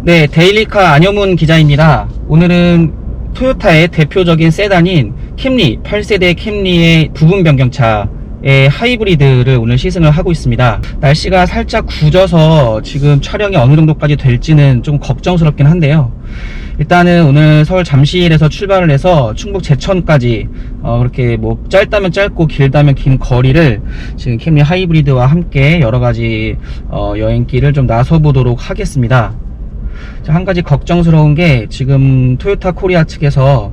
네, 데일리카 안효문 기자입니다. 오늘은 토요타의 대표적인 세단인 캠리, 8세대 캠리의 부분 변경차의 하이브리드를 오늘 시승을 하고 있습니다. 날씨가 살짝 굳어서 지금 촬영이 어느 정도까지 될지는 좀 걱정스럽긴 한데요. 일단은 오늘 서울 잠실에서 출발을 해서 충북 제천까지 그렇게 뭐 짧다면 짧고 길다면 긴 거리를 지금 캠리 하이브리드와 함께 여러가지 여행길을 좀 나서보도록 하겠습니다. 한 가지 걱정스러운 게 지금 토요타 코리아 측에서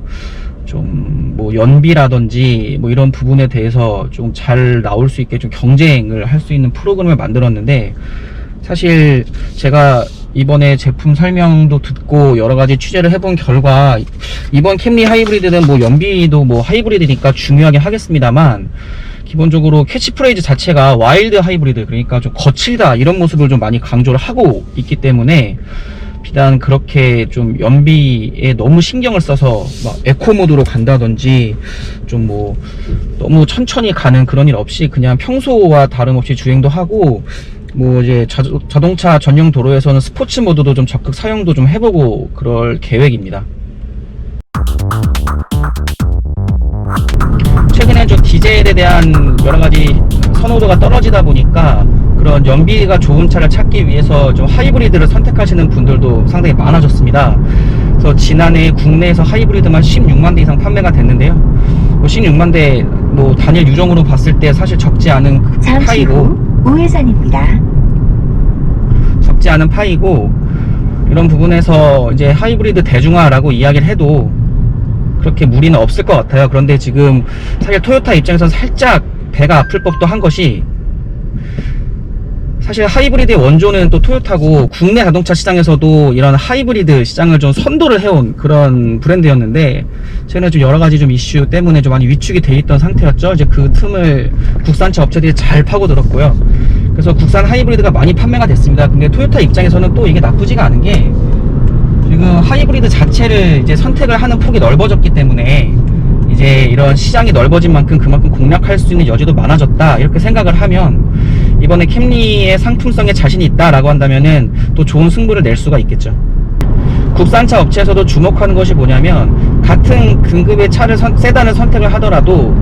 좀 뭐 연비라든지 뭐 이런 부분에 대해서 좀 잘 나올 수 있게 좀 경쟁을 할 수 있는 프로그램을 만들었는데, 사실 제가 이번에 제품 설명도 듣고 여러가지 취재를 해본 결과 이번 캠리 하이브리드는 뭐 연비도 뭐 하이브리드니까 중요하게 하겠습니다만, 기본적으로 캐치프레이즈 자체가 와일드 하이브리드, 그러니까 좀 거칠다 이런 모습을 좀 많이 강조를 하고 있기 때문에 비단 그렇게 좀 연비에 너무 신경을 써서 막 에코 모드로 간다든지 좀 뭐 너무 천천히 가는 그런 일 없이 그냥 평소와 다름없이 주행도 하고, 뭐 이제 자동차 전용 도로에서는 스포츠 모드도 좀 적극 사용도 좀 해보고 그럴 계획입니다. 최근에 좀 디젤에 대한 여러가지 선호도가 떨어지다 보니까 그런 연비가 좋은 차를 찾기 위해서 좀 하이브리드를 선택하시는 분들도 상당히 많아졌습니다. 그래서 지난해 국내에서 하이브리드만 16만 대 이상 판매가 됐는데요. 뭐 16만 대 뭐 단일 유종으로 봤을 때 사실 적지 않은 파이고, 우회전입니다. 적지 않은 파이고, 이런 부분에서 이제 하이브리드 대중화라고 이야기를 해도 그렇게 무리는 없을 것 같아요. 그런데 지금 사실 토요타 입장에서는 살짝 배가 아플 법도 한 것이, 사실 하이브리드의 원조는 또 토요타고 국내 자동차 시장에서도 이런 하이브리드 시장을 좀 선도를 해온 그런 브랜드였는데, 최근에 좀 여러가지 좀 이슈 때문에 좀 많이 위축이 돼 있던 상태였죠. 이제 그 틈을 국산차 업체들이 잘 파고들었고요. 그래서 국산 하이브리드가 많이 판매가 됐습니다. 근데 토요타 입장에서는 또 이게 나쁘지가 않은 게, 지금 하이브리드 자체를 이제 선택을 하는 폭이 넓어졌기 때문에 이제 이런 시장이 넓어진 만큼 그만큼 공략할 수 있는 여지도 많아졌다, 이렇게 생각을 하면 이번에 캠리의 상품성에 자신이 있다라고 한다면은 또 좋은 승부를 낼 수가 있겠죠. 국산차 업체에서도 주목하는 것이 뭐냐면, 같은 등급의 차를 세단을 선택을 하더라도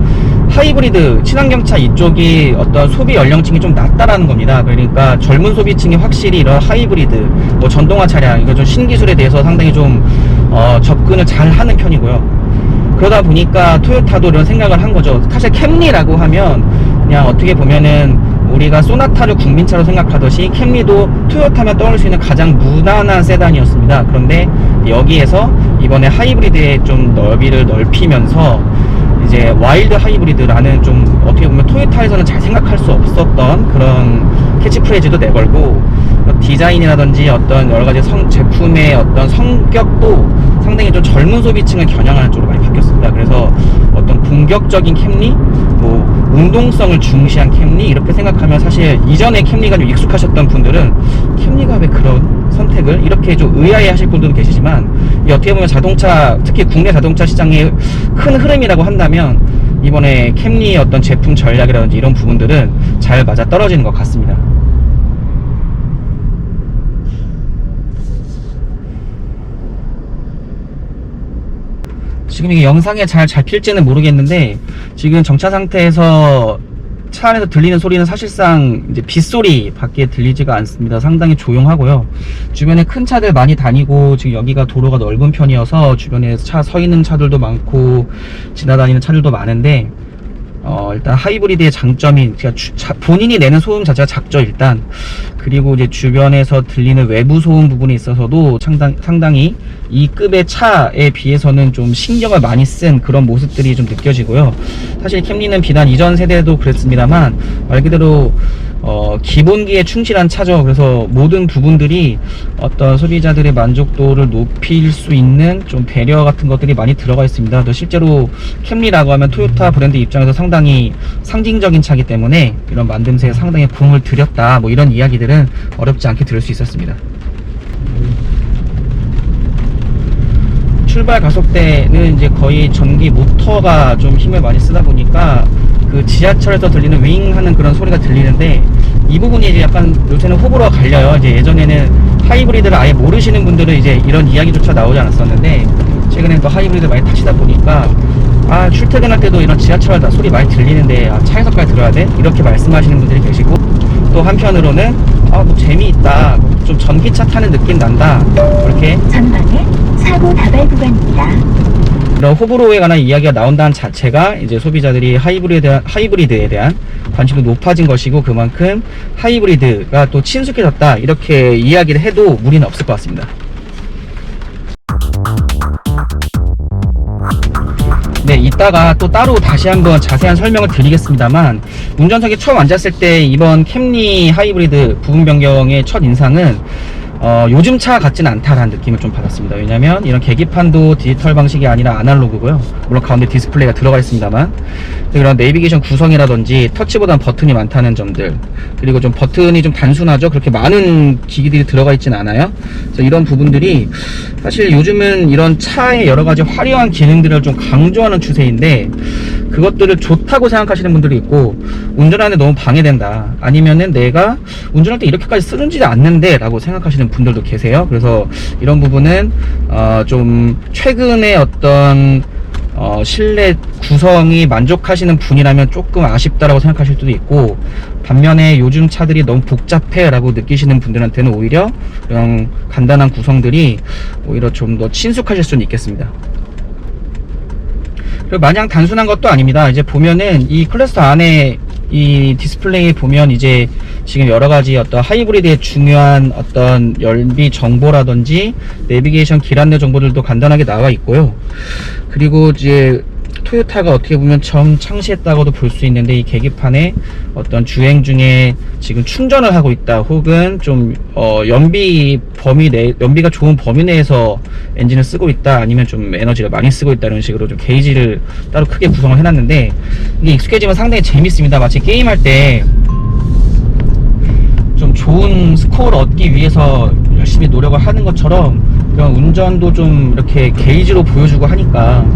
하이브리드 친환경차 이쪽이 어떤 소비 연령층이 좀 낮다라는 겁니다. 그러니까 젊은 소비층이 확실히 이런 하이브리드, 뭐 전동화 차량, 이거 좀 신기술에 대해서 상당히 좀 접근을 잘 하는 편이고요. 그러다 보니까 토요타도 이런 생각을 한 거죠. 사실 캠리라고 하면 그냥 어떻게 보면은 우리가 소나타를 국민차로 생각하듯이 캠리도 토요타면 떠올릴 수 있는 가장 무난한 세단이었습니다. 그런데 여기에서 이번에 하이브리드의 좀 넓이를 넓히면서 이제 와일드 하이브리드라는 좀 어떻게 보면 토요타에서는 잘 생각할 수 없었던 그런 캐치프레이즈도 내걸고, 디자인이라든지 어떤 여러가지 제품의 어떤 성격도 상당히 좀 젊은 소비층을 겨냥하는 쪽으로 많이 바뀌었습니다. 그래서 어떤 공격적인 캠리, 뭐 운동성을 중시한 캠리, 이렇게 생각하면 사실 이전에 캠리가 좀 익숙하셨던 분들은 캠리가 왜 그런 선택을, 이렇게 좀 의아해 하실 분들도 계시지만, 이 어떻게 보면 자동차, 특히 국내 자동차 시장의 큰 흐름이라고 한다면 이번에 캠리의 어떤 제품 전략이라든지 이런 부분들은 잘 맞아 떨어지는 것 같습니다. 지금 이게 영상에 잘 잡힐지는 모르겠는데, 지금 정차 상태에서 차 안에서 들리는 소리는 사실상 이제 빗소리 밖에 들리지가 않습니다. 상당히 조용하고요. 주변에 큰 차들 많이 다니고, 지금 여기가 도로가 넓은 편이어서 주변에 차 서 있는 차들도 많고 지나다니는 차들도 많은데, 일단 하이브리드의 장점이 본인이 내는 소음 자체가 작죠, 일단. 그리고 이제 주변에서 들리는 외부 소음 부분에 있어서도 상당히 이 급의 차에 비해서는 좀 신경을 많이 쓴 그런 모습들이 좀 느껴지고요. 사실 캠리는 비단 이전 세대도 그랬습니다만 말 그대로 기본기에 충실한 차죠. 그래서 모든 부분들이 어떤 소비자들의 만족도를 높일 수 있는 좀 배려 같은 것들이 많이 들어가 있습니다. 또 실제로 캠리라고 하면 토요타 브랜드 입장에서 상당히 상징적인 차이기 때문에 이런 만듦새에 상당히 공을 들였다, 뭐 이런 이야기들은 어렵지 않게 들을 수 있었습니다. 출발 가속대는 이제 거의 전기 모터가 좀 힘을 많이 쓰다 보니까 그 지하철에서 들리는 윙 하는 그런 소리가 들리는데, 이 부분이 이제 약간 요새는 호불호가 갈려요. 이제 예전에는 하이브리드를 아예 모르시는 분들은 이제 이런 이야기조차 나오지 않았었는데, 최근엔 또 하이브리드 많이 타시다 보니까 아, 출퇴근할 때도 이런 지하철 소리 많이 들리는데 아, 차에서까지 들어야 돼? 이렇게 말씀하시는 분들이 계시고, 또 한편으로는 아, 뭐 재미있다, 좀 전기차 타는 느낌 난다, 이렇게 전방에 사고 다발 구간입니다. 이런 호불호에 관한 이야기가 나온다는 자체가 이제 소비자들이 하이브리드에 대한 관심도 높아진 것이고, 그만큼 하이브리드가 또 친숙해졌다, 이렇게 이야기를 해도 무리는 없을 것 같습니다. 네, 이따가 또 따로 다시 한번 자세한 설명을 드리겠습니다만, 운전석에 처음 앉았을 때 이번 캠리 하이브리드 부분 변경의 첫 인상은 요즘 차 같지는 않다라는 느낌을 좀 받았습니다. 왜냐면 이런 계기판도 디지털 방식이 아니라 아날로그고요. 물론 가운데 디스플레이가 들어가 있습니다만, 이런 내비게이션 구성이라든지 터치보다는 버튼이 많다는 점들, 그리고 좀 버튼이 좀 단순하죠. 그렇게 많은 기기들이 들어가 있진 않아요. 그래서 이런 부분들이 사실 요즘은 이런 차의 여러 가지 화려한 기능들을 좀 강조하는 추세인데, 그것들을 좋다고 생각하시는 분들이 있고, 운전하는데 너무 방해된다, 아니면은 내가 운전할 때 이렇게까지 쓰는지 않는데 라고 생각하시는 분들도 계세요. 그래서 이런 부분은 좀 최근에 어떤 실내 구성이 만족하시는 분이라면 조금 아쉽다라고 생각하실 수도 있고, 반면에 요즘 차들이 너무 복잡해 라고 느끼시는 분들한테는 오히려 그냥 간단한 구성들이 오히려 좀 더 친숙하실 수는 있겠습니다. 그리고 마냥 단순한 것도 아닙니다. 이제 보면은 이 클래스 안에 이 디스플레이에 보면 이제 지금 여러가지 어떤 하이브리드의 중요한 어떤 연비 정보라든지 내비게이션 길 안내 정보들도 간단하게 나와 있고요. 그리고 이제 토요타가 어떻게 보면 좀 창시했다고도 볼 수 있는데, 이 계기판에 어떤 주행 중에 지금 충전을 하고 있다, 혹은 좀 연비가 좋은 범위 내에서 엔진을 쓰고 있다, 아니면 좀 에너지를 많이 쓰고 있다, 이런 식으로 좀 게이지를 따로 크게 구성을 해놨는데, 이게 익숙해지면 상당히 재밌습니다. 마치 게임할 때 좀 좋은 스코어를 얻기 위해서 열심히 노력을 하는 것처럼, 그런 운전도 좀 이렇게 게이지로 보여주고 하니까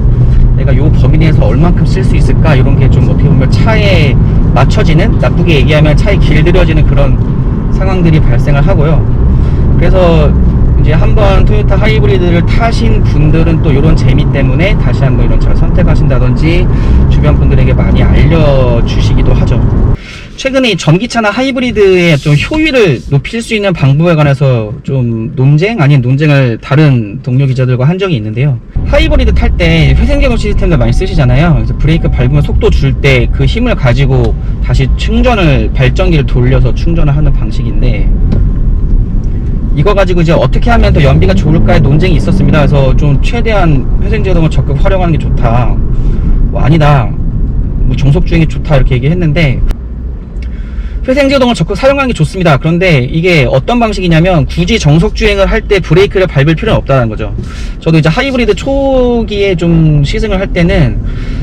내가 요 범위 내에서 얼만큼 쓸 수 있을까, 이런 게 좀 어떻게 보면 차에 맞춰지는, 나쁘게 얘기하면 차에 길들여지는 그런 상황들이 발생을 하고요. 그래서 이제 한번 토요타 하이브리드를 타신 분들은 또 이런 재미 때문에 다시 한번 이런 차를 선택하신다든지 주변 분들에게 많이 알려주시기도 하죠. 최근에 이 전기차나 하이브리드의 좀 효율을 높일 수 있는 방법에 관해서 좀 논쟁을 다른 동료 기자들과 한 적이 있는데요. 하이브리드 탈 때 회생제동 시스템들 많이 쓰시잖아요. 그래서 브레이크 밟으면 속도 줄 때 그 힘을 가지고 다시 발전기를 돌려서 충전을 하는 방식인데, 이거 가지고 이제 어떻게 하면 더 연비가 좋을까의 논쟁이 있었습니다. 그래서 좀 최대한 회생제동을 적극 활용하는 게 좋다, 뭐 아니다, 뭐 정속주행이 좋다, 이렇게 얘기했는데, 회생제동을 적극 사용하는 게 좋습니다. 그런데 이게 어떤 방식이냐면, 굳이 정속주행을 할 때 브레이크를 밟을 필요는 없다는 거죠. 저도 이제 하이브리드 초기에 좀 시승을 할 때는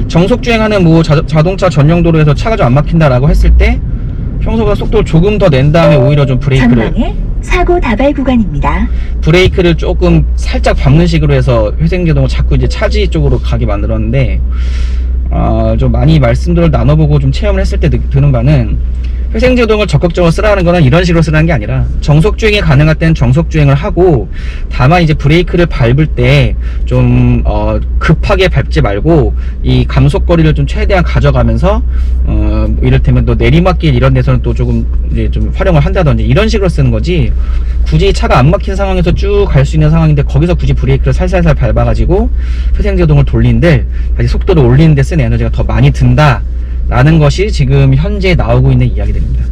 정속주행하는 뭐 자동차 전용도로에서 차가 좀 안 막힌다라고 했을 때 평소보다 속도를 조금 더 낸 다음에 오히려 좀 전방에 사고 다발 구간입니다. 브레이크를 조금 살짝 밟는 식으로 해서 회생제동을 자꾸 이제 차지 쪽으로 가게 만들었는데, 좀 많이 말씀들을 나눠보고 좀 체험을 했을 때 드는 바는, 회생제동을 적극적으로 쓰라는 거는 이런 식으로 쓰라는 게 아니라, 정속주행이 가능할 때는 정속주행을 하고, 다만 이제 브레이크를 밟을 때 좀 급하게 밟지 말고 이 감속거리를 좀 최대한 가져가면서 이를테면 또 내리막길 이런 데서는 또 조금 이제 좀 활용을 한다든지, 이런 식으로 쓰는 거지, 굳이 차가 안 막힌 상황에서 쭉 갈 수 있는 상황인데 거기서 굳이 브레이크를 살살살 밟아가지고 회생제동을 돌린들 다시 속도를 올리는 데 쓰는 에너지가 더 많이 든다 라는 것이 지금 현재 나오고 있는 이야기들입니다.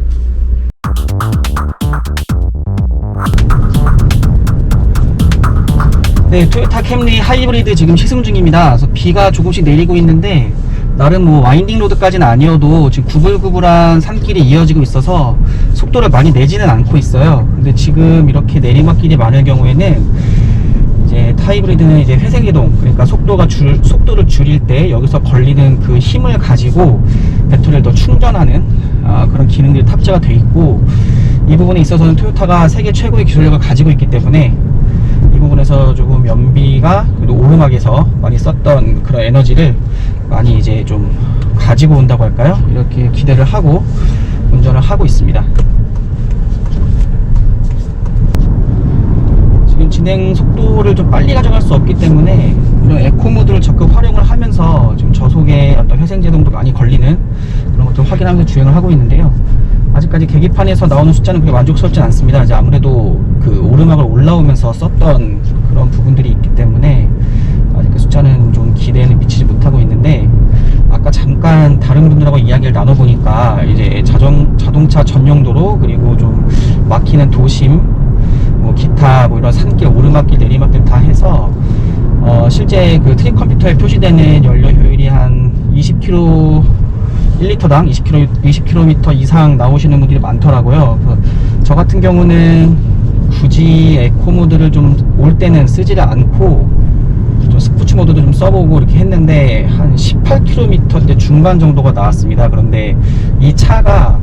네, 토요타 캠리 하이브리드 지금 시승 중입니다. 그래서 비가 조금씩 내리고 있는데, 나름 뭐 와인딩 로드까지는 아니어도 지금 구불구불한 산길이 이어지고 있어서 속도를 많이 내지는 않고 있어요. 근데 지금 이렇게 내리막길이 많을 경우에는 이제 하이브리드는 이제 회생제동, 그러니까 속도를 줄일 때 여기서 걸리는 그 힘을 가지고 배터리를 더 충전하는 그런 기능들이 탑재가 되어 있고, 이 부분에 있어서는 토요타가 세계 최고의 기술력을 가지고 있기 때문에 이 부분에서 조금 연비가 그래도 오르막에서 많이 썼던 그런 에너지를 많이 이제 좀 가지고 온다고 할까요? 이렇게 기대를 하고 운전을 하고 있습니다. 진행 속도를 좀 빨리 가져갈 수 없기 때문에 이런 에코 모드를 적극 활용을 하면서 지금 저속에 어떤 회생제동도 많이 걸리는 그런 것들 확인하면서 주행을 하고 있는데요. 아직까지 계기판에서 나오는 숫자는 그렇게 만족스럽진 않습니다. 이제 아무래도 그 오르막을 올라오면서 썼던 그런 부분들이 있기 때문에 아직 그 숫자는 좀 기대에는 미치지 못하고 있는데, 아까 잠깐 다른 분들하고 이야기를 나눠보니까 이제 자동차 전용도로, 그리고 좀 막히는 도심, 뭐 기타 뭐 이런 산길, 오르막길, 내리막길 다 해서 실제 그 트립 컴퓨터에 표시되는 연료 효율이 한 20km 1리터당 20km 이상 나오시는 분들이 많더라고요. 저 같은 경우는 굳이 에코 모드를 좀 올 때는 쓰지를 않고 좀 스포츠 모드도 좀 써보고 이렇게 했는데 한 18km대 중반 정도가 나왔습니다. 그런데 이 차가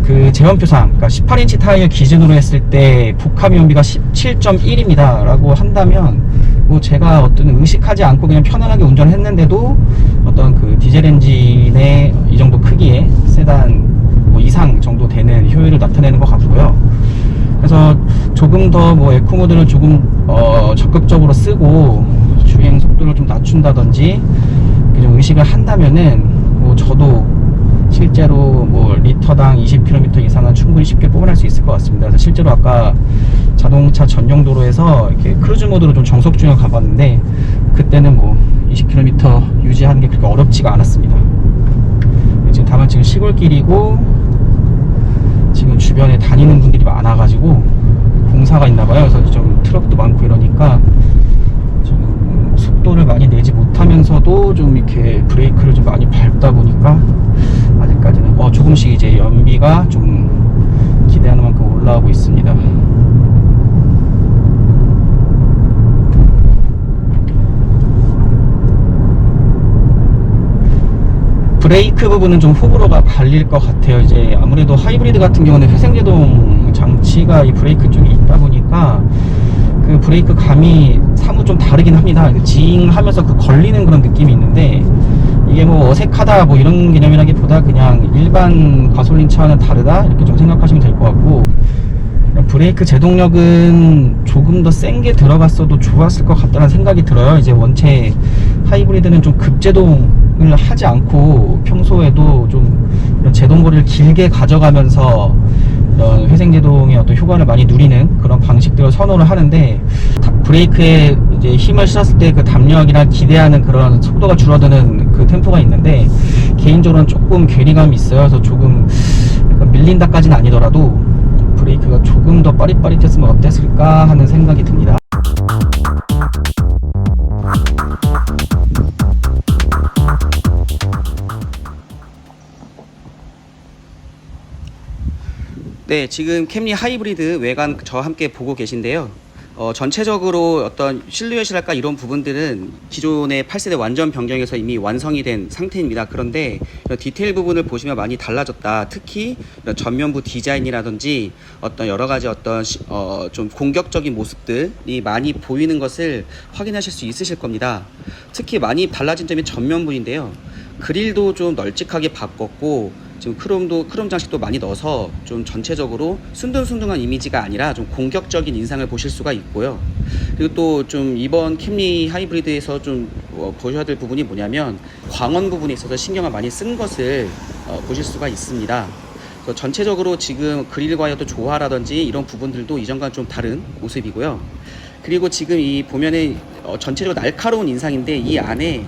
그 제원표상, 그러니까 18인치 타이어 기준으로 했을 때 복합 연비가 17.1입니다 라고 한다면, 뭐 제가 어떤 의식하지 않고 그냥 편안하게 운전을 했는데도 어떤 그 디젤 엔진의 이 정도 크기의 세단 뭐 이상 정도 되는 효율을 나타내는 것 같고요. 그래서 조금 더 뭐 에코 모드를 조금 적극적으로 쓰고 주행 속도를 좀 낮춘다든지 좀 의식을 한다면은 뭐 저도 실제로 뭐 리터당 20km 이상은 충분히 쉽게 뽑아낼 수 있을 것 같습니다. 그래서 실제로 아까 자동차 전용 도로에서 이렇게 크루즈 모드로 좀 정속 주행을 가봤는데, 그때는 뭐 20km 유지하는 게 그렇게 어렵지가 않았습니다. 지금 다만 지금 시골길이고 지금 주변에 다니는 분들이 많아가지고 공사가 있나봐요. 그래서 좀 트럭도 많고 이러니까 지금 속도를 많이 내지 못하면서도 좀 이렇게 브레이크를 좀 많이 밟다 보니까 아직까지는 조금씩 이제 연비가 좀 기대하는 만큼 올라오고 있습니다. 브레이크 부분은 좀 호불호가 갈릴 것 같아요. 이제 아무래도 하이브리드 같은 경우는 회생제동 장치가 이 브레이크 쪽에 있다 보니까 그 브레이크 감이 사뭇 좀 다르긴 합니다. 지잉 하면서 그 걸리는 그런 느낌이 있는데, 이게 뭐 어색하다 뭐 이런 개념이라기보다 그냥 일반 가솔린 차와는 다르다 이렇게 좀 생각하시면 될 것 같고, 브레이크 제동력은 조금 더 센 게 들어갔어도 좋았을 것 같다는 생각이 들어요. 이제 원체 하이브리드는 좀 급제동을 하지 않고 평소에도 좀 이런 제동거리를 길게 가져가면서 이런 회생제동의 어떤 효과를 많이 누리는 그런 방식들을 선호를 하는데, 브레이크에 이제 힘을 실었을 때 그 담력이나 기대하는 그런 속도가 줄어드는 그 템포가 있는데, 개인적으로는 조금 괴리감이 있어요. 그래서 조금 약간 밀린다까지는 아니더라도 브레이크가 조금 더 빠릿빠릿했으면 어땠을까 하는 생각이 듭니다. 네, 지금 캠리 하이브리드 외관 저와 함께 보고 계신데요. 전체적으로 어떤 실루엣이랄까 이런 부분들은 기존의 8세대 완전 변경에서 이미 완성이 된 상태입니다. 그런데 이런 디테일 부분을 보시면 많이 달라졌다. 특히 이런 전면부 디자인이라든지 어떤 여러 가지 어떤 좀 공격적인 모습들이 많이 보이는 것을 확인하실 수 있으실 겁니다. 특히 많이 달라진 점이 전면부인데요. 그릴도 좀 널찍하게 바꿨고, 지금 크롬 장식도 많이 넣어서 좀 전체적으로 순둥순둥한 이미지가 아니라 좀 공격적인 인상을 보실 수가 있고요. 그리고 또 좀 이번 캠리 하이브리드에서 좀 보셔야 될 부분이 뭐냐면, 광원 부분에 있어서 신경을 많이 쓴 것을 보실 수가 있습니다. 그래서 전체적으로 지금 그릴과의 또 조화라든지 이런 부분들도 이전과는 좀 다른 모습이고요. 그리고 지금 이 보면은 전체적으로 날카로운 인상인데, 이 안에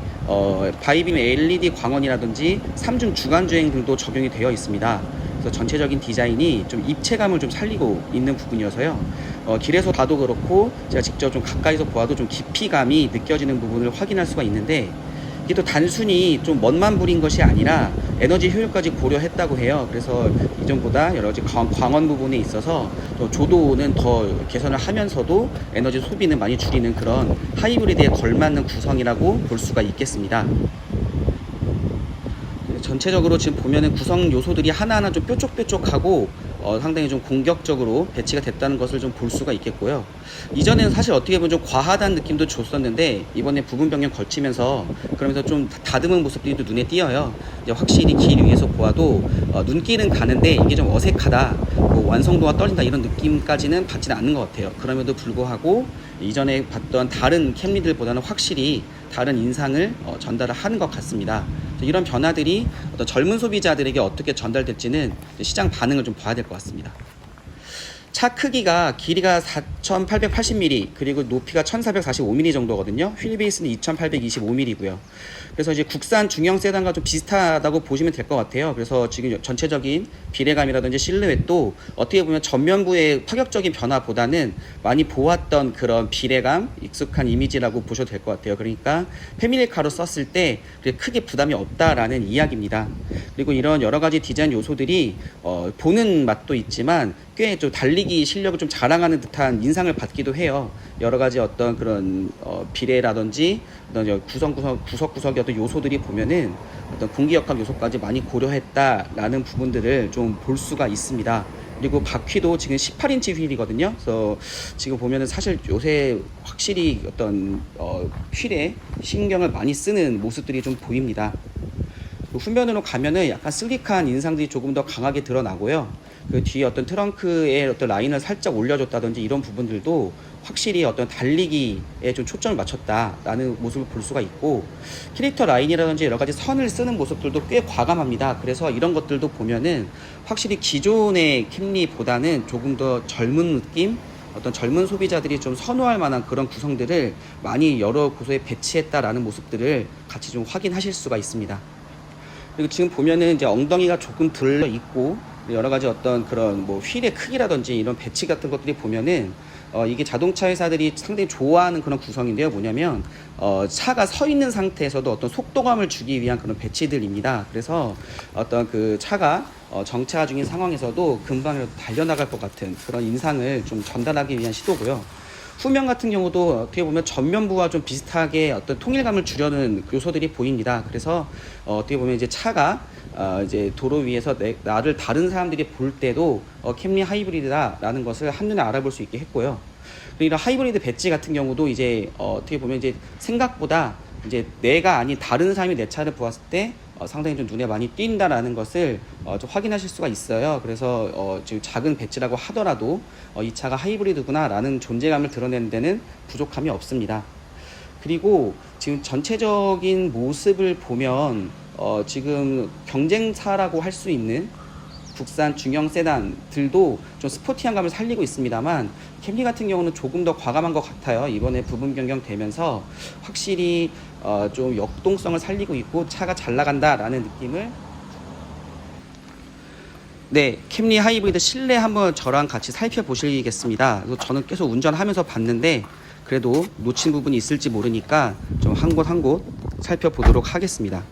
바이빔 LED 광원이라든지 3중 주간 주행들도 적용이 되어 있습니다. 그래서 전체적인 디자인이 좀 입체감을 좀 살리고 있는 부분이어서요. 길에서 봐도 그렇고 제가 직접 좀 가까이서 보아도 좀 깊이감이 느껴지는 부분을 확인할 수가 있는데, 이게 또 단순히 좀 멋만 부린 것이 아니라 에너지 효율까지 고려했다고 해요. 그래서 이전보다 여러 가지 광원 부분에 있어서 또 조도는 더 개선을 하면서도 에너지 소비는 많이 줄이는 그런 하이브리드에 걸맞는 구성이라고 볼 수가 있겠습니다. 전체적으로 지금 보면은 구성 요소들이 하나하나 좀 뾰족뾰족하고 상당히 좀 공격적으로 배치가 됐다는 것을 좀 볼 수가 있겠고요. 이전에는 사실 어떻게 보면 좀 과하다는 느낌도 줬었는데, 이번에 부분 변경 걸치면서 그러면서 좀 다듬은 모습들이 또 눈에 띄어요. 이제 확실히 길 위에서 보아도 눈길은 가는데 이게 좀 어색하다, 뭐 뭐 완성도가 떨어진다 이런 느낌까지는 받지는 않는 것 같아요. 그럼에도 불구하고 이전에 봤던 다른 캠리들보다는 확실히 다른 인상을 전달을 하는 것 같습니다. 이런 변화들이 어떤 젊은 소비자들에게 어떻게 전달될지는 시장 반응을 좀 봐야 될 것 같습니다. 차 크기가 길이가 4,880mm 그리고 높이가 1,445mm 정도거든요. 휠베이스는 2,825mm고요. 그래서 이제 국산 중형 세단과 좀 비슷하다고 보시면 될 것 같아요. 그래서 지금 전체적인 비례감이라든지 실루엣도 어떻게 보면 전면부의 파격적인 변화보다는 많이 보았던 그런 비례감, 익숙한 이미지라고 보셔도 될 것 같아요. 그러니까 패밀리카로 썼을 때 크게 부담이 없다라는 이야기입니다. 그리고 이런 여러 가지 디자인 요소들이 보는 맛도 있지만 꽤 좀 달리기 실력을 좀 자랑하는 듯한 인상을 받기도 해요. 여러 가지 어떤 그런 비례라든지 어떤 구석구석의 어떤 요소들이 보면은 어떤 공기역학 요소까지 많이 고려했다라는 부분들을 좀 볼 수가 있습니다. 그리고 바퀴도 지금 18인치 휠이거든요. 그래서 지금 보면은 사실 요새 확실히 어떤 휠에 신경을 많이 쓰는 모습들이 좀 보입니다. 후면으로 가면은 약간 슬릭한 인상들이 조금 더 강하게 드러나고요. 그 뒤에 어떤 트렁크의 어떤 라인을 살짝 올려줬다든지 이런 부분들도 확실히 어떤 달리기에 좀 초점을 맞췄다라는 모습을 볼 수가 있고, 캐릭터 라인이라든지 여러 가지 선을 쓰는 모습들도 꽤 과감합니다. 그래서 이런 것들도 보면은 확실히 기존의 캠리보다는 조금 더 젊은 느낌, 어떤 젊은 소비자들이 좀 선호할 만한 그런 구성들을 많이 여러 곳에 배치했다라는 모습들을 같이 좀 확인하실 수가 있습니다. 그리고 지금 보면은 이제 엉덩이가 조금 들려 있고 여러 가지 어떤 그런 뭐 휠의 크기라든지 이런 배치 같은 것들이 보면은 이게 자동차 회사들이 상당히 좋아하는 그런 구성인데요. 뭐냐면 차가 서 있는 상태에서도 어떤 속도감을 주기 위한 그런 배치들입니다. 그래서 어떤 그 차가 정차 중인 상황에서도 금방 달려나갈 것 같은 그런 인상을 좀 전달하기 위한 시도고요. 후면 같은 경우도 어떻게 보면 전면부와 좀 비슷하게 어떤 통일감을 주려는 요소들이 보입니다. 그래서 어떻게 보면 이제 차가 이제 도로 위에서 나를 다른 사람들이 볼 때도 캠리 하이브리드다라는 것을 한눈에 알아볼 수 있게 했고요. 그리고 이런 하이브리드 배지 같은 경우도 이제 어떻게 보면 이제 생각보다 이제 내가 아닌 다른 사람이 내 차를 보았을 때 상당히 좀 눈에 많이 띈다라는 것을 좀 확인하실 수가 있어요. 그래서 지금 작은 배지라고 하더라도 이 차가 하이브리드구나 라는 존재감을 드러내는 데는 부족함이 없습니다. 그리고 지금 전체적인 모습을 보면 지금 경쟁차라고 할 수 있는 국산 중형 세단들도 좀 스포티한 감을 살리고 있습니다만, 캠리 같은 경우는 조금 더 과감한 것 같아요. 이번에 부분 변경되면서 확실히 좀 역동성을 살리고 있고 차가 잘 나간다라는 느낌을. 네, 캠리 하이브리드 실내 한번 저랑 같이 살펴보시겠습니다. 저는 계속 운전하면서 봤는데 그래도 놓친 부분이 있을지 모르니까 좀 한 곳 한 곳 살펴보도록 하겠습니다.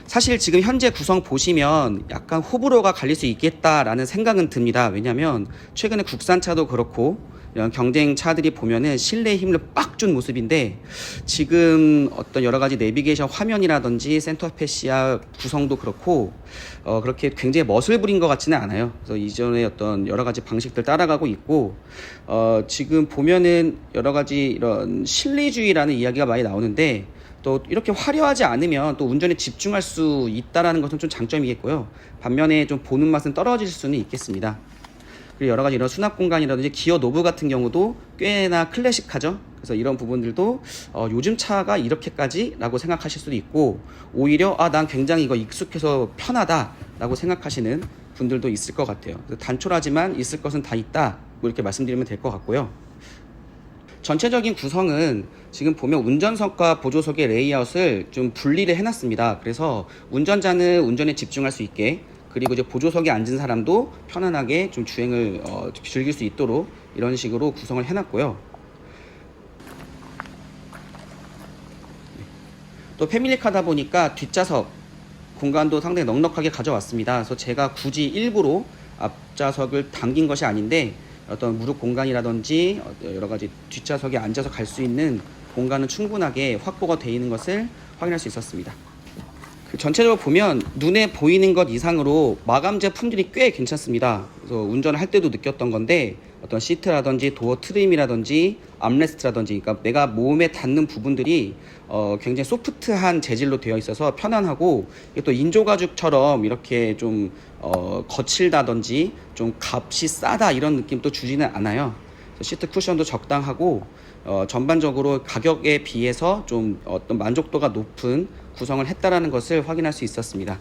사실 지금 현재 구성 보시면 약간 호불호가 갈릴 수 있겠다라는 생각은 듭니다. 왜냐하면 최근에 국산차도 그렇고 이런 경쟁차들이 보면은 실내 힘을 빡 준 모습인데, 지금 어떤 여러 가지 내비게이션 화면이라든지 센터 패시아 구성도 그렇고 그렇게 굉장히 멋을 부린 것 같지는 않아요. 그래서 이전에 어떤 여러 가지 방식들 따라가고 있고, 지금 보면은 여러 가지 이런 실내주의라는 이야기가 많이 나오는데, 또 이렇게 화려하지 않으면 또 운전에 집중할 수 있다라는 것은 좀 장점이겠고요. 반면에 좀 보는 맛은 떨어질 수는 있겠습니다. 그리고 여러 가지 이런 수납 공간이라든지 기어 노브 같은 경우도 꽤나 클래식하죠. 그래서 이런 부분들도 요즘 차가 이렇게까지 라고 생각하실 수도 있고, 오히려 난 굉장히 이거 익숙해서 편하다 라고 생각하시는 분들도 있을 것 같아요. 단촐하지만 있을 것은 다 있다, 뭐 이렇게 말씀드리면 될 것 같고요. 전체적인 구성은 지금 보면 운전석과 보조석의 레이아웃을 좀 분리를 해놨습니다. 그래서 운전자는 운전에 집중할 수 있게, 그리고 이제 보조석에 앉은 사람도 편안하게 좀 주행을 즐길 수 있도록 이런 식으로 구성을 해놨고요. 또 패밀리카다 보니까 뒷좌석 공간도 상당히 넉넉하게 가져왔습니다. 그래서 제가 굳이 일부러 앞좌석을 당긴 것이 아닌데, 어떤 무릎 공간이라든지 여러 가지 뒷좌석에 앉아서 갈 수 있는 공간은 충분하게 확보가 되어 있는 것을 확인할 수 있었습니다. 전체적으로 보면 눈에 보이는 것 이상으로 마감 제품들이 꽤 괜찮습니다. 그래서 운전을 할 때도 느꼈던 건데 어떤 시트라든지 도어 트림이라든지 암레스트라든지, 그러니까 내가 몸에 닿는 부분들이 굉장히 소프트한 재질로 되어 있어서 편안하고, 이게 또 인조가죽처럼 이렇게 좀 거칠다든지 좀 값이 싸다 이런 느낌도 주지는 않아요. 시트 쿠션도 적당하고 전반적으로 가격에 비해서 좀 어떤 만족도가 높은 구성을 했다라는 것을 확인할 수 있었습니다.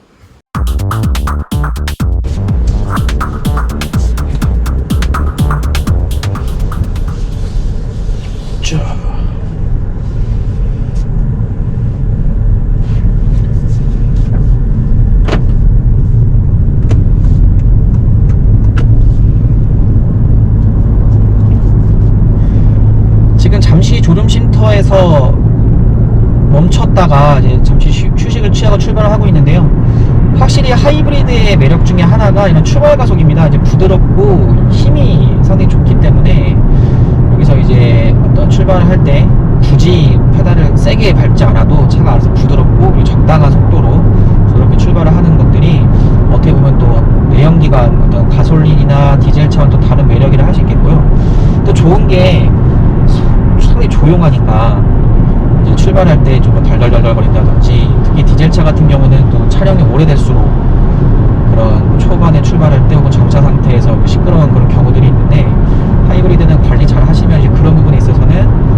지금 잠시 졸음쉼터에서 멈췄다가 이제 잠시 휴식을 취하고 출발을 하고 있는데요. 확실히 하이브리드의 매력 중에 하나가 이런 출발 가속입니다. 이제 부드럽고 힘이 상당히 좋기 때문에 여기서 이제 어떤 출발을 할 때 굳이 페달을 세게 밟지 않아도 차가 알아서 부드럽고 적당한 속도로 부드럽게 출발을 하는 것들이 어떻게 보면 또 내연기관 어떤 가솔린이나 디젤차와는 또 다른 매력이라 할 수 있겠고요. 또 좋은 게 상당히 조용하니까 이제 출발할 때 좀 덜덜덜덜 거린다든지, 특히 디젤차 같은 경우는 또 차량이 오래될수록 그런 초반에 출발할 때 혹은 정차 상태에서 시끄러운 그런 경우들이 있는데, 하이브리드는 관리 잘 하시면 이제 그런 부분에 있어서는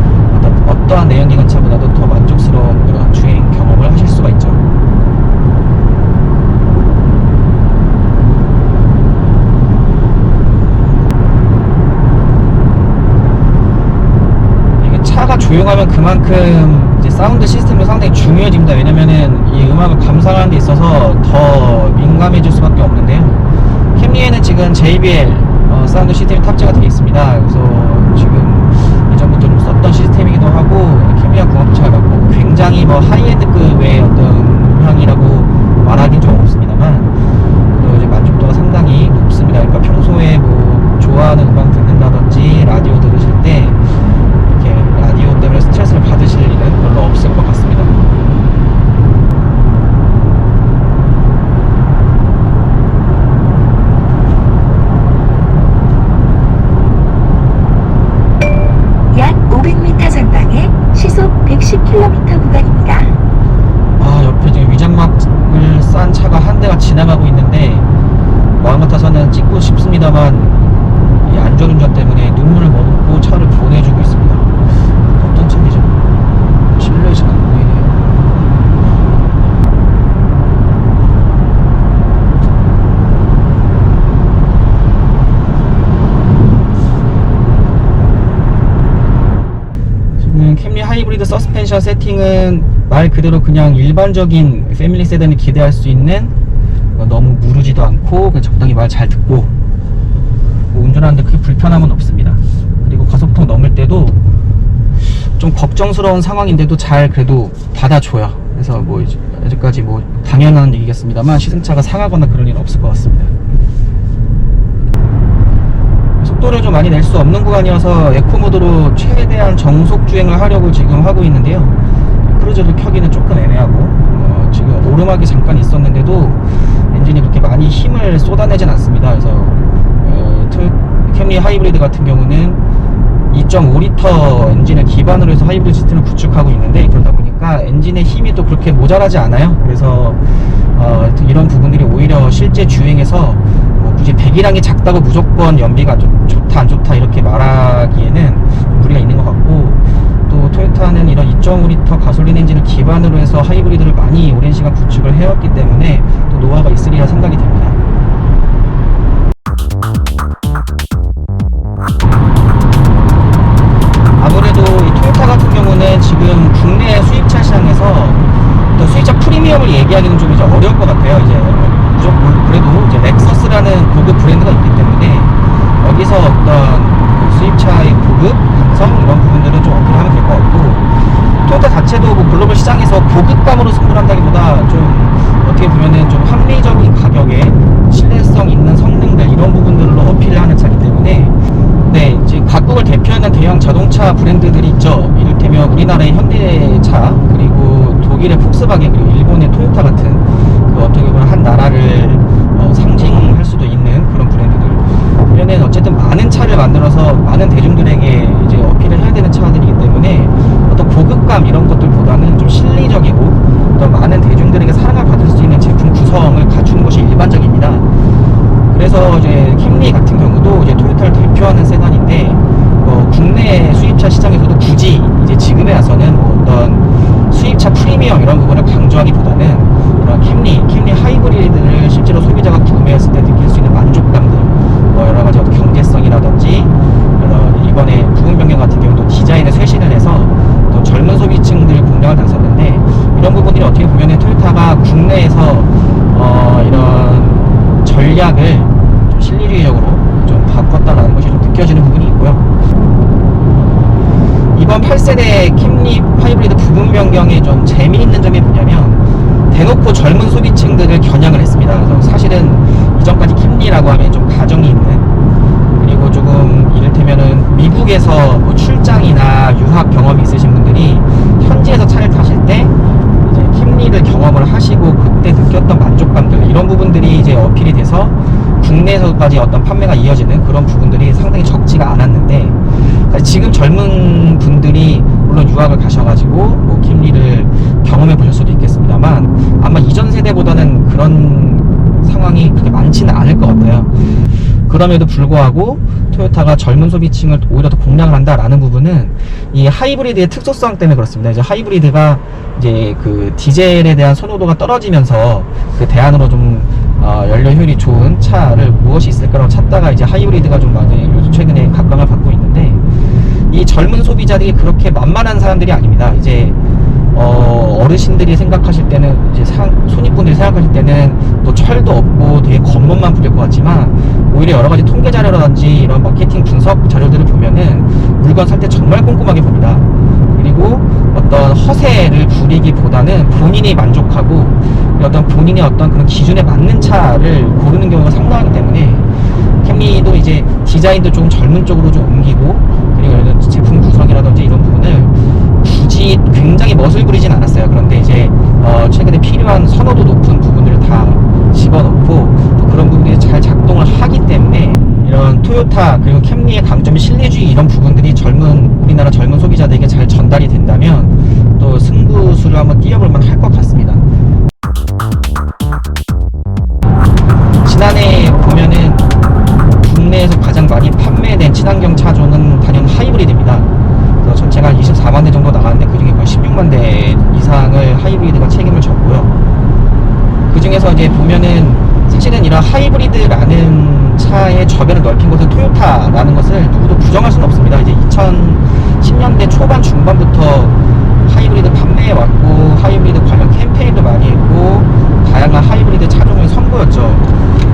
어떠한 내연기관 차보다도 더 만족스러운 그런 주행 경험을 하실 수가 있죠. 차가 조용하면 그만큼 이제 사운드 시스템도 상당히 중요해집니다. 왜냐면은 이 음악을 감상하는 데 있어서 더 민감해질 수밖에 없는데요. 캠리에는 지금 JBL 사운드 시스템이 탑재가 되어 있습니다. 그래서 지금 예전부터 좀 썼던 시스템이기도 하고, 캠리와 궁합도 잘 맞고, 굉장히 뭐 하이엔드급의 어떤 음향이라고 말하긴 좀 없습니다만 또 이제 만족도가 상당히 높습니다. 그러니까 평소에 뭐 좋아하는 음악 듣는다든지 라디오 들으실 때 라디오 때문에 스트레스를 받으실 일은 별로 없을 것 같습니다. 약 500m 전방에 시속 110km 구간입니다. 옆에 지금 위장막을 싼 차가 한 대가 지나가고 있는데, 마음 같아서는 찍고 싶습니다만 이 안전운전 때문에 눈물을 머금고 차를 보내주고 있습니다. 어떤 차이죠? 실내에 잘 안 보이네요. 지금 캠리 하이브리드 서스펜션 세팅은 말 그대로 그냥 일반적인 패밀리 세단을 기대할 수 있는, 너무 무르지도 않고 적당히 말 잘 듣고, 운전하는데 크게 불편함은 없습니다. 그리고 가속통 넘을 때도 좀 걱정스러운 상황인데도 잘 그래도 받아줘요. 그래서 뭐 아직까지 뭐 당연한 얘기겠습니다만 시승차가 상하거나 그런 일은 없을 것 같습니다. 속도를 좀 많이 낼 수 없는 구간이어서 에코모드로 최대한 정속 주행을 하려고 지금 하고 있는데요. 크루즈를 켜기는 조금 애매하고, 지금 오르막이 잠깐 있었는데도 엔진이 그렇게 많이 힘을 쏟아내진 않습니다. 그래서 캠리 하이브리드 같은 경우는 2.5리터 엔진을 기반으로 해서 하이브리드 시스템을 구축하고 있는데, 그러다 보니까 엔진의 힘이 또 그렇게 모자라지 않아요. 그래서 이런 부분들이 오히려 실제 주행에서 굳이 배기량이 작다고 무조건 연비가 좋다 안 좋다 이렇게 말하기에는 무리가 있는 것 같고, 또 토요타는 이런 2.5리터 가솔린 엔진을 기반으로 해서 하이브리드를 많이 오랜 시간 구축을 해왔기 때문에 또 노하우가 있으리라 생각이 됩니다. 아무래도 이 토요타 같은 경우는 지금 국내 수입차 시장에서 어떤 수입차 프리미엄을 얘기하기는 좀 이제 어려울 것 같아요. 이제 무조건 그래도 이제 렉서스라는 고급 브랜드가 있기 때문에 여기서 어떤 수입차의 고급, 감성 이런 부분들은 좀 어필하면 될 것 같고, 토요타 자체도 뭐 글로벌 시장에서 고급감으로 승부를 한다기보다 좀 어떻게 보면은 좀 합리적인 가격에 신뢰성 있는 성능들 이런 부분들로 어필을 하는 차이기 때문에, 네, 이제 각국을 대표하는 대형 자동차 브랜드들이 있죠. 이를테면 우리나라의 현대차, 그리고 독일의 폭스바겐, 그리고 일본의 토요타 같은 그 어떻게 보면 한 나라를 상징할 수도 있는 그런 브랜드들. 보면은 어쨌든 많은 차를 만들어서 많은 대중들에게 이제 어필을 해야 되는 차들이기 때문에 어떤 고급감 이런 것들보다는 좀 실리적이고 또 많은 대중들에게 사랑을 받을 수 있는 제품 구성을 갖추는 것이 일반적입니다. 그래서 이제 캠리 같은 경우도 이제 토요타를 대표하는 세단인데 국내 수입차 시장에서도 굳이 이제 지금에 와서는 뭐 어떤 수입차 프리미엄 이런 부분을 강조하기보다는 이런 캠리 하이브리드를 실제로 소비자가 구매했을 때 느낄 수 있는 만족감들, 뭐 여러 가지 어떤 경제성이라든지 이번에 부분 변경 같은 경우도 디자인에 쇄신을 해서 또 젊은 소비층들 공략을 나섰는데 이런 부분들이 어떻게 보면은 토요타가 국내에서 이런 전략을 좀 실리주의적으로 좀 바꿨다라는 것이 좀 느껴지는 부분이 있고요. 이번 8세대 캠리 하이브리드 부분 변경의 좀 재미있는 점이 뭐냐면 대놓고 젊은 소비층들을 겨냥을 했습니다. 그래서 사실은 이전까지 캠리라고 하면 좀 가정이 있는, 그리고 조금 이를테면은 미국에서 뭐 출장이나 유학 경험이 있으신 분들이 현지에서 차를 타실 때 이제 캠리를 경험을 하시고 그때 느꼈던 만족감들, 이런 부분들이 이제 어필이 돼서 국내에서까지 어떤 판매가 이어지는 그런 부분들이 상당히 적지가 않았는데, 지금 젊은 분들이 물론 유학을 가셔가지고 뭐 캠리를 경험해 보실 수도 있겠습니다만 아마 이전 세대보다는 그런 상황이 그렇게 많지는 않을 것 같아요. 그럼에도 불구하고 토요타가 젊은 소비층을 오히려 더 공략을 한다라는 부분은 이 하이브리드의 특수성 때문에 그렇습니다. 이제 하이브리드가 이제 그 디젤에 대한 선호도가 떨어지면서 그 대안으로 좀 연료 효율이 좋은 차를 무엇이 있을까라고 찾다가 이제 하이브리드가 좀 많이 요즘 최근에 각광을 받고 있는데, 이 젊은 소비자들이 그렇게 만만한 사람들이 아닙니다. 이제 어르신들이 생각하실 때는 이제 손님분들이 생각하실 때는 또 철도 없고 되게 겉멋만 부릴 것 같지만 오히려 여러 가지 통계 자료라든지 이런 마케팅 분석 자료들을 보면은 물건 살 때 정말 꼼꼼하게 봅니다. 그리고 어떤 허세를 부리기보다는 본인이 만족하고 어떤 본인의 어떤 그런 기준에 맞는 차를 고르는 경우가 상당하기 때문에 캠리도 이제 디자인도 좀 젊은 쪽으로 좀 옮기고, 그리고 제품 구성이라든지 이런 부분을 굳이 굉장히 멋을 부리진 않았어요. 그런데 이제 최근에 필요한 선호도 높은 부분들을 다 집어넣고 또 그런 부분들이 잘 작동을 하기 때문에 이런 토요타 그리고 캠리의 강점이 실내주의 이런 부분들이 우리나라 젊은 소비자들에게 잘 전달이 된다면 또 승부수를 한번 띄워볼 만할 것 같습니다. 지난해 보면은 국내에서 가장 많이 판매된 친환경 차종은 단연 하이브리드입니다. 그래서 전체가 한 24만 대 정도 나가는데 그중에 거의 16만 대 이상을 하이브리드가 책임을 졌고요. 그 중에서 이제 보면은 사실은 이런 하이브리드라는 차의 저변을 넓힌 것은 토요타라는 것을 누구도 부정할 수는 없습니다. 이제 2010년대 초반 중반부터 하이브리드 판매해 왔고 하이브리드 관련 캠페인도 많이 했고 다양한 하이브리드 차종을 선보였죠.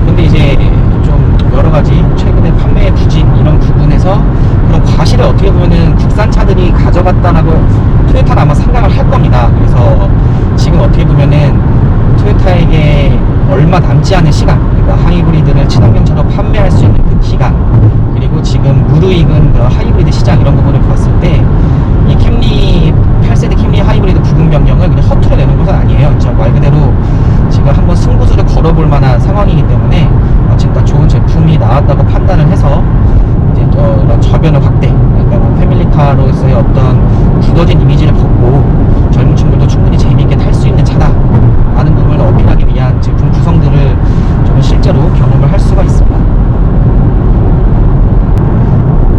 근데 이제 좀 여러 가지 최근에 판매 부진 이런 부분에서 그런 과실을 어떻게 보면은 국산차들이 가져갔다라고 토요타는 아마 생각을 할 겁니다. 그래서 지금 어떻게 보면은 토요타에게 얼마 남지 않은 시간, 그러니까 하이브리드를 친환경차로 판매할 수 있는 그 기간, 그리고 지금 무르익은 그 하이브리드 시장 이런 부분을 봤을 때 이 캠리 8세대 캠리 하이브리드 부분 변경을 그냥 허투루 내는 것은 아니에요. 진짜 말 그대로 지금 한번 승부수를 걸어볼 만한 상황이기 때문에 지금 좋은 제품이 나왔다고 판단을 해서 이제 이런 저변을 확대, 그러니까 뭐 패밀리카로서의 어떤 굳어진 이미지를 벗고 젊은 층들도 충분히 재미있게 탈 수 있는 차다 라는 부분을 어필하기 위한 제품 구성들을 좀 실제로 경험을 할 수가 있습니다.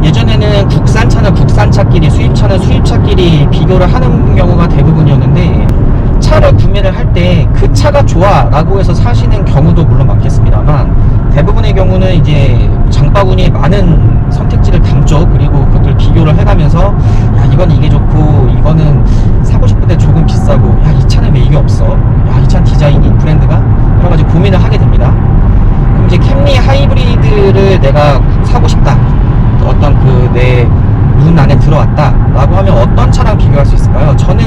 예전에는 국산차는 국산차끼리, 수입차는 수입차끼리 비교를 하는 경우가 대부분이었는데 차를 구매를 할 때 그 차가 좋아 라고 해서 사시는 경우도 물론 많겠습니다만 대부분의 경우는 이제 장바구니에 많은 선택지를 담죠. 그리고 그것들 비교를 해가면서 야 이건 이게 좋고 이거는 사고 싶은데 조금 비싸고 야 이 차는 왜 이게 없어, 야 이 차는 디자인이 브랜드가 여러 가지 고민을 하게 됩니다. 그럼 이제 캠리 하이브리드를 내가 사고 싶다, 어떤 그 내 눈 안에 들어왔다 라고 하면 어떤 차랑 비교할 수 있을까요? 저는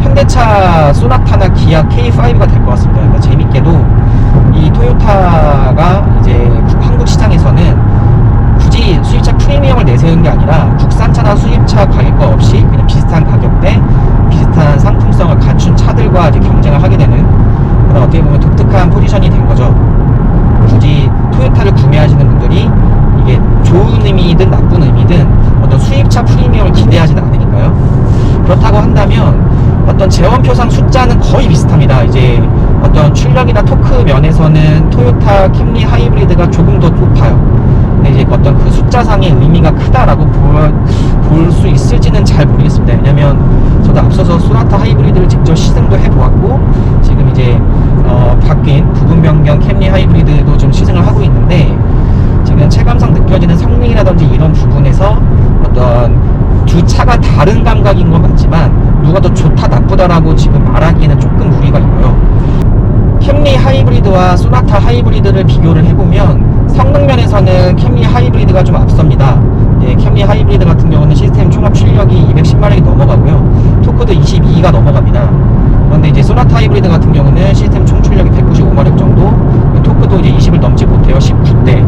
현대차 소나타나 기아 K5가 될 것 같습니다. 그러니까 재밌게도 이 토요타가 이제 한국 시장에서는 굳이 수입차 프리미엄을 내세우는 게 아니라 국산차나 수입차 가격과 없이 그냥 비슷한 가격대, 비슷한 상품성을 갖춘 차들과 이제 경쟁을 하게 되는 그런 어떻게 보면 독특한 포지션이 된 거죠. 굳이 토요타를 구매하시는 분들이 그렇다고 한다면 어떤 제원표상 숫자는 거의 비슷합니다. 이제 어떤 출력이나 토크 면에서는 토요타 캠리 하이브리드가 조금 더 높아요. 근데 이제 어떤 그 숫자상의 의미가 크다라고 볼 수 있을지는 잘 모르겠습니다. 왜냐면 저도 앞서서 소나타 하이브리드를 직접 시승도 해보았고, 지금 이제 바뀐 부분 변경 캠리 하이브리드도 좀 시승을 하고 있는데, 지금 체감상 느껴지는 성능이라든지 이런 부분에서 어떤 두 차가 다른 감각인 건 맞지만 누가 더 좋다 나쁘다라고 지금 말하기에는 조금 무리가 있고요. 캠리 하이브리드와 소나타 하이브리드를 비교를 해보면 성능 면에서는 캠리 하이브리드가 좀 앞섭니다. 예, 캠리 하이브리드 같은 경우는 시스템 총합 출력이 210마력이 넘어가고요, 토크도 22가 넘어갑니다. 그런데 이제 소나타 하이브리드 같은 경우는 시스템 총 출력이 195마력 정도, 토크도 이제 20을 넘지 못해요. 19대.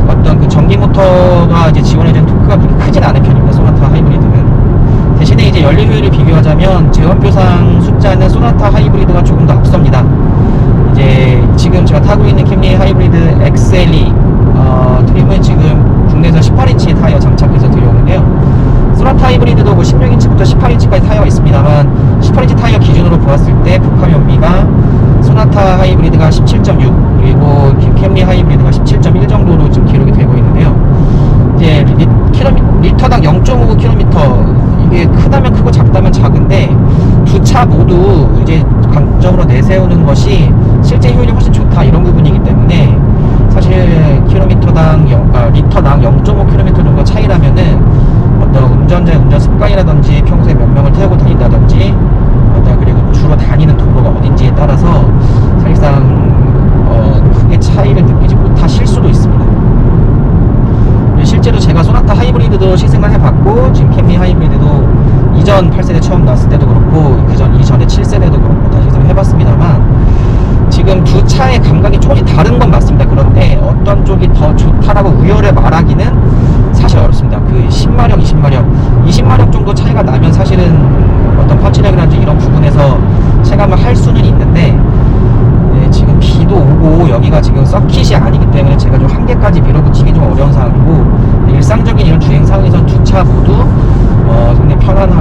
어떤 그 전기 모터가 이제 지원해주는 토크가 그렇게 크진 않은 편입니다, 소나타 하이브리드는. 대신에 이제 연료 효율을 비교하자면 제원표상 숫자는 소나타 하이브리드가 조금 더 앞섭니다. 이제 지금 제가 타고 있는 캠리 하이브리드 XLE 트림은 지금 국내에서 18인치 타이어 장착해서 들여오는데요. 소나타 하이브리드도 뭐 16인치부터 18인치까지 타이어가 있습니다만 18인치 타이어 기준으로 보았을 때 복합 연비가 소나타 하이브리드가 17.6, 그리고 캠리 하이브리드가 17.1 정도로 지금 기록이 되고 있는데요. 이제 리터당 0.5km, 이게 크다면 크고 작다면 작은데 두 차 모두 이제 강점으로 내세우는 것이 실제 효율이 훨씬 좋다, 이런 부분이기 때문에 사실 리터당 0.5km 정도 차이라면은 어떤 운전자의 운전 습관이라든지 평소에 몇 명을 태우고 다닌다든지 그리고 주로 다니는 도로가 어딘지에 따라서 사실상 크게 차이를 느끼지 못하실 수도 있습니다. 실제로 제가 소나타 하이브리드도 시승을 해봤고, 지금 캠리 하이브리드도 이전 8세대 처음 나왔을 때도 그렇고 이전에 7세대도 그렇고 다 시승을 해봤습니다만, 지금 두 차의 감각이 조금씩 다른 건 맞습니다. 그런데 어떤 쪽이 더 좋다라고 우열을 말하기는 사실 어렵습니다. 그 10마력, 20마력 정도 차이가 나면 사실은 어떤 펀치력이라든지 이런 부분에서 체감을 할 수는 있는데, 지금 비도 오고 여기가 지금 서킷이 아니기 때문에 제가 좀 한계까지 밀어붙이기 좀 어려운 상황이고, 일상적인 이런 주행 상황에서 두 차 모두 상당히 편안하고